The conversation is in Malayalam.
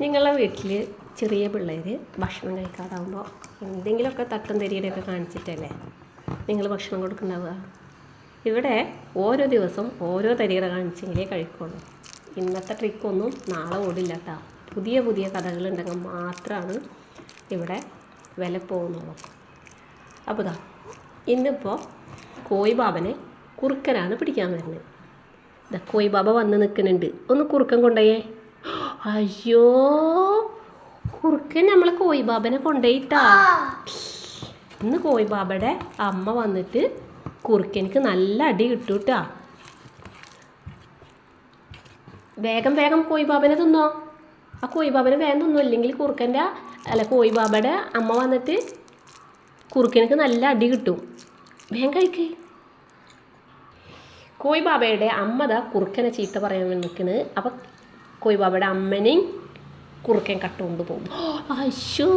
നിങ്ങളുടെ വീട്ടിൽ ചെറിയ പിള്ളേർ ഭക്ഷണം കഴിക്കാതാവുമ്പോൾ എന്തെങ്കിലുമൊക്കെ തട്ടും തരിയുടെയൊക്കെ കാണിച്ചിട്ടല്ലേ നിങ്ങൾ ഭക്ഷണം കൊടുക്കുന്നുണ്ടാവുക. ഇവിടെ ഓരോ ദിവസം ഓരോ തരികട കാണിച്ചെങ്കിലേ കഴിക്കുള്ളൂ. ഇന്നത്തെ ട്രിക്കൊന്നും നാളെ ഓടില്ല കേട്ടോ. പുതിയ പുതിയ കഥകളുണ്ടെങ്കിൽ മാത്രമാണ് ഇവിടെ വില പോകുന്നുള്ളൂ. അപ്പോൾ ഇതാ ഇന്നിപ്പോൾ കോയിബാബനെ കുറുക്കനാണ് പിടിക്കാൻ വരുന്നത്. ഇതാ കോയിബാബ വന്ന് നിൽക്കുന്നുണ്ട്. ഒന്ന് കുറുക്കൻ കൊണ്ടുപോയേ. അയ്യോ, കുറുക്കൻ നമ്മളെ കോയിബാബനെ കൊണ്ടുപോയിട്ടാ. ഇന്ന് കോയിബാബയുടെ അമ്മ വന്നിട്ട് കുറുക്കനിക്ക് നല്ല അടി കിട്ടൂട്ടാ. വേഗം വേഗം കോയിബാബനെ തിന്നോ. ആ കോയിബാബനെ വേഗം തിന്നോ, ഇല്ലെങ്കിൽ കുറുക്കൻ്റെ കോയിബാബയുടെ അമ്മ വന്നിട്ട് കുറുക്കനിക്ക് നല്ല അടി കിട്ടും. വേഗം കഴിക്ക്. കോയിബാബയുടെ അമ്മ കുറുക്കനെ ചീത്ത പറയാൻ നിൽക്കുന്നത്. അപ്പം കോയിബാബയുടെ അമ്മനെയും കുറുക്കൻ കട്ടുകൊണ്ട് പോകും. അയ്യോ,